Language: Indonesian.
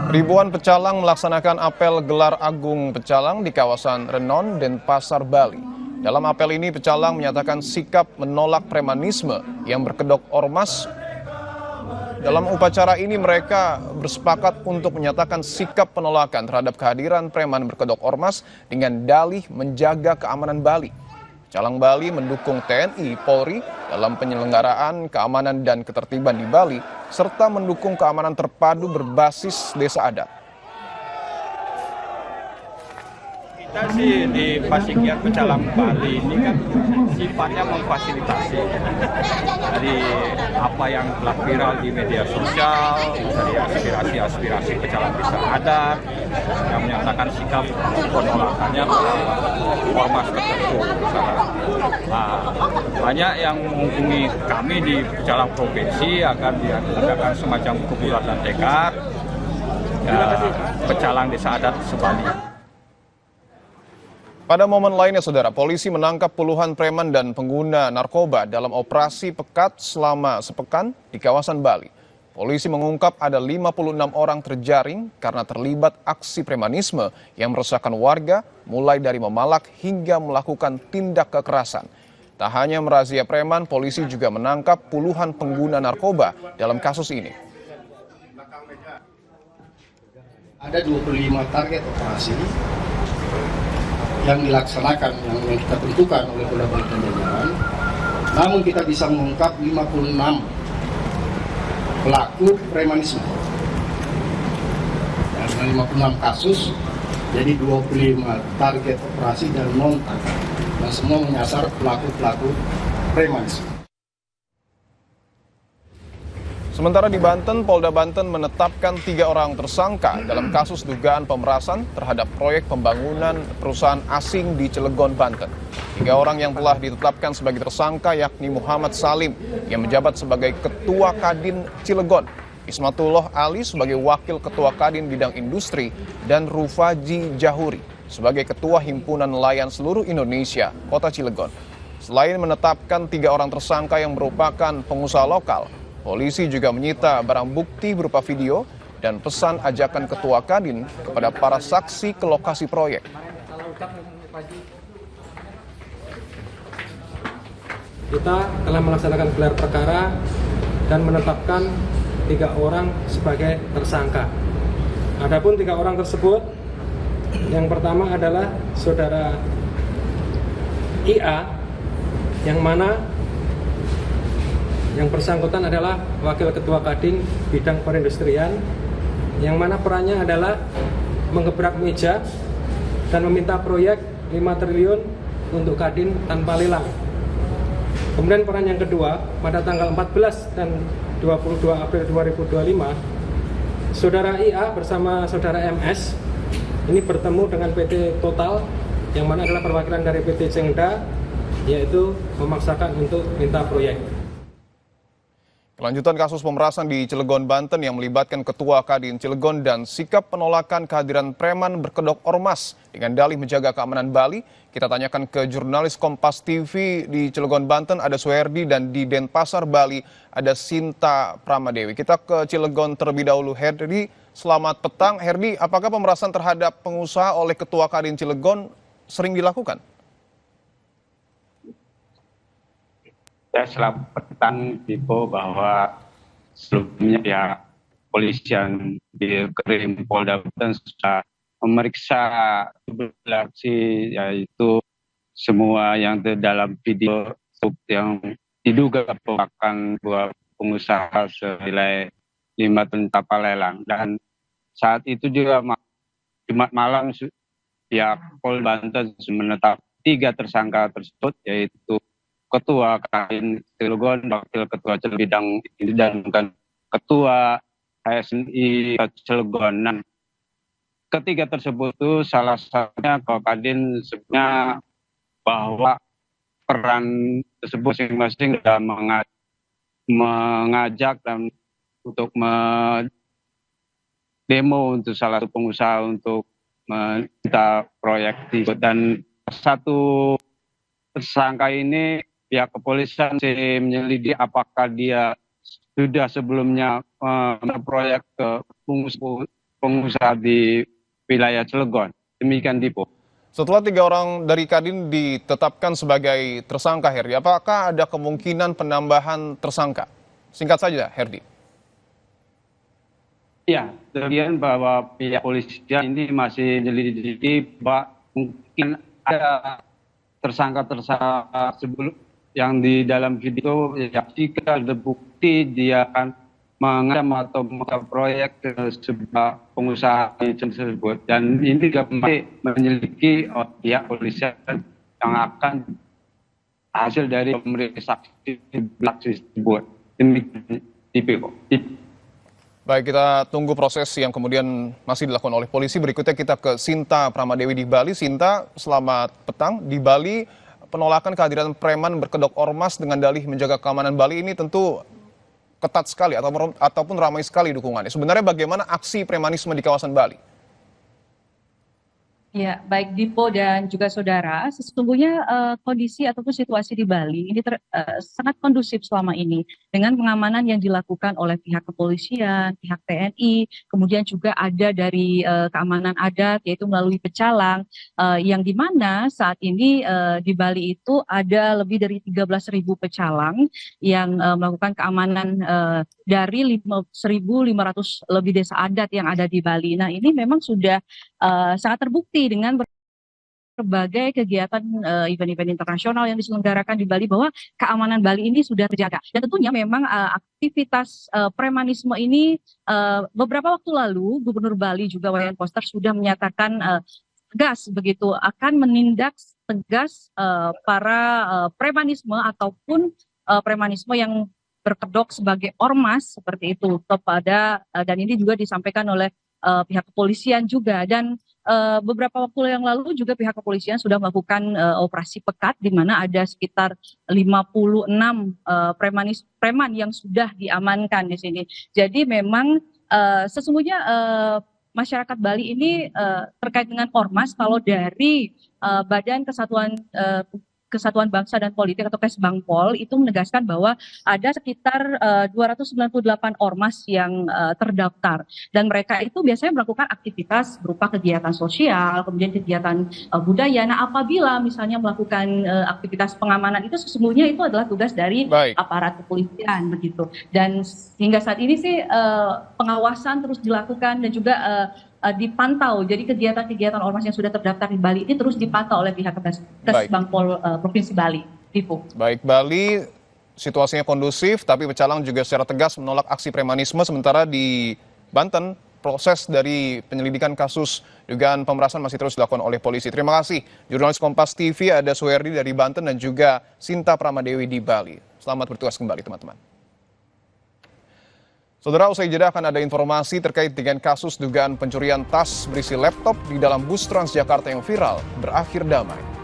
Ribuan pecalang melaksanakan apel gelar agung pecalang di kawasan Renon, Denpasar, Bali. Dalam apel ini, pecalang menyatakan sikap menolak premanisme yang berkedok ormas. Dalam upacara ini, mereka bersepakat untuk menyatakan sikap penolakan terhadap kehadiran preman berkedok ormas dengan dalih menjaga keamanan Bali. Pecalang Bali mendukung TNI, Polri dalam penyelenggaraan keamanan dan ketertiban di Bali, serta mendukung keamanan terpadu berbasis desa adat. Kita sih di Pasikian Pecalang Bali ini kan sifatnya memfasilitasi. Jadi apa yang telah viral di media sosial, dari aspirasi pecalang desa adat yang menyatakan sikap penolakannya ormas tertentu. Nah, banyak yang menghubungi kami di Pecalang Provinsi akan diadakan semacam kumpulan tekad pecalang desa adat sebali. Pada momen lainnya, saudara, polisi menangkap puluhan preman dan pengguna narkoba dalam operasi pekat selama sepekan di kawasan Bali. Polisi mengungkap ada 56 orang terjaring karena terlibat aksi premanisme yang meresahkan warga, mulai dari memalak hingga melakukan tindak kekerasan. Tak hanya merazia preman, polisi juga menangkap puluhan pengguna narkoba dalam kasus ini. Ada 25 target operasi yang dilaksanakan, yang kita tentukan oleh Polda Bali dan jajaran. Namun kita bisa mengungkap 56 pelaku premanisme. Dengan 56 kasus, jadi 25 target operasi dan non-target. Dan semua menyasar pelaku-pelaku premanisme. Sementara di Banten, Polda Banten menetapkan 3 orang tersangka dalam kasus dugaan pemerasan terhadap proyek pembangunan perusahaan asing di Cilegon, Banten. 3 orang yang telah ditetapkan sebagai tersangka yakni Muhammad Salim yang menjabat sebagai Ketua Kadin Cilegon, Ismatullah Ali sebagai Wakil Ketua Kadin Bidang Industri, dan Rufaji Jahuri sebagai Ketua Himpunan Nelayan Seluruh Indonesia, Kota Cilegon. Selain menetapkan 3 orang tersangka yang merupakan pengusaha lokal, polisi juga menyita barang bukti berupa video dan pesan ajakan Ketua Kadin kepada para saksi ke lokasi proyek. Kita telah melaksanakan gelar perkara dan menetapkan 3 orang sebagai tersangka. Adapun 3 orang tersebut, yang pertama adalah saudara IA, yang mana yang bersangkutan adalah Wakil Ketua Kadin Bidang Perindustrian, yang mana perannya adalah menggebrak meja dan meminta proyek 5 triliun untuk Kadin tanpa lelang. Kemudian peran yang kedua, pada tanggal 14 dan 22 April 2025, saudara IA bersama saudara MS ini bertemu dengan PT Total, yang mana adalah perwakilan dari PT Cengda, yaitu memaksakan untuk minta proyek. Kelanjutan kasus pemerasan di Cilegon, Banten yang melibatkan Ketua Kadin Cilegon dan sikap penolakan kehadiran preman berkedok ormas dengan dalih menjaga keamanan Bali. Kita tanyakan ke jurnalis Kompas TV di Cilegon, Banten, ada Suherdi, dan di Denpasar, Bali, ada Sinta Pramadewi. Kita ke Cilegon terlebih dahulu. Herdi, selamat petang. Herdi, apakah pemerasan terhadap pengusaha oleh Ketua Kadin Cilegon sering dilakukan? Ya, selamat petang, Pipo, bahwa sebelumnya ya polisian di Krim Polda Banten sudah memeriksa aksi, yaitu semua yang dalam video yang diduga merupakan dua pengusaha senilai 5 ton kapal lelang. Dan saat itu juga Jumat malam pihak Polda Banten menetap 3 tersangka tersebut, yaitu Ketua Kadin Cilegon, Wakil Ketua Bidang dan Ketua HSNI Cilegon. Dan ketiga tersebut itu salah satunya Kadin sebenarnya bahwa peran tersebut masing-masing dalam mengajak dan untuk demo untuk salah satu pengusaha untuk meminta proyek. Dan satu tersangka ini pihak kepolisian masih menyelidiki apakah dia sudah sebelumnya proyek ke pengusaha di wilayah Cilegon. Demikian Dipo. Setelah 3 orang dari Kadin ditetapkan sebagai tersangka, Herdi, apakah ada kemungkinan penambahan tersangka? Singkat saja, Herdi. Ya, kemudian bahwa pihak polisian ini masih menyelidiki bahwa mungkin ada tersangka-tersangka sebelum yang di dalam video ya, jika ada bukti dia akan mengancam atau membuka proyek ke sebuah pengusaha tersebut, dan ini juga masih menyelidiki pihak polisian yang akan hasil dari pemeriksaan saksi tersebut. Demikian Dipo. Baik, kita tunggu proses yang kemudian masih dilakukan oleh polisi. Berikutnya kita ke Sinta Pramadewi di Bali. Sinta, selamat petang. Di Bali, penolakan kehadiran preman berkedok ormas dengan dalih menjaga keamanan Bali ini tentu ketat sekali ataupun ramai sekali dukungannya. Sebenarnya bagaimana aksi premanisme di kawasan Bali? Ya, baik Dipo dan juga saudara, sesungguhnya kondisi ataupun situasi di Bali ini sangat kondusif selama ini dengan pengamanan yang dilakukan oleh pihak kepolisian, pihak TNI, kemudian juga ada dari keamanan adat yaitu melalui pecalang, yang dimana saat ini di Bali itu ada lebih dari 13.000 pecalang yang melakukan keamanan dari 1.500 lebih desa adat yang ada di Bali. Nah, ini memang sudah sangat terbukti dengan berbagai kegiatan event-event internasional yang diselenggarakan di Bali bahwa keamanan Bali ini sudah terjaga. Dan tentunya memang aktivitas premanisme ini beberapa waktu lalu Gubernur Bali juga Wayan Koster sudah menyatakan tegas begitu akan menindak tegas para premanisme ataupun premanisme yang berkedok sebagai ormas seperti itu kepada dan ini juga disampaikan oleh pihak kepolisian juga, dan beberapa waktu yang lalu juga pihak kepolisian sudah melakukan operasi pekat di mana ada sekitar 56 preman yang sudah diamankan di sini. Jadi memang sesungguhnya masyarakat Bali ini terkait dengan ormas, kalau dari Badan Kesatuan Bangsa dan Politik atau Kesbangpol itu menegaskan bahwa ada sekitar 298 ormas yang terdaftar, dan mereka itu biasanya melakukan aktivitas berupa kegiatan sosial, kemudian kegiatan budaya. Nah, apabila misalnya melakukan aktivitas pengamanan itu sesungguhnya itu adalah tugas dari aparat kepolisian begitu. Dan hingga saat ini sih pengawasan terus dilakukan dan juga dipantau. Jadi kegiatan-kegiatan ormas yang sudah terdaftar di Bali ini terus dipantau oleh pihak Kesbangpol Provinsi Bali. Dipo. Baik, Bali situasinya kondusif, tapi Pecalang juga secara tegas menolak aksi premanisme. Sementara di Banten, proses dari penyelidikan kasus dugaan pemerasan masih terus dilakukan oleh polisi. Terima kasih, jurnalis Kompas TV ada Suherdi dari Banten dan juga Sinta Pramadewi di Bali. Selamat bertugas kembali, teman-teman. Saudara, usai jeda akan ada informasi terkait dengan kasus dugaan pencurian tas berisi laptop di dalam bus Transjakarta yang viral berakhir damai.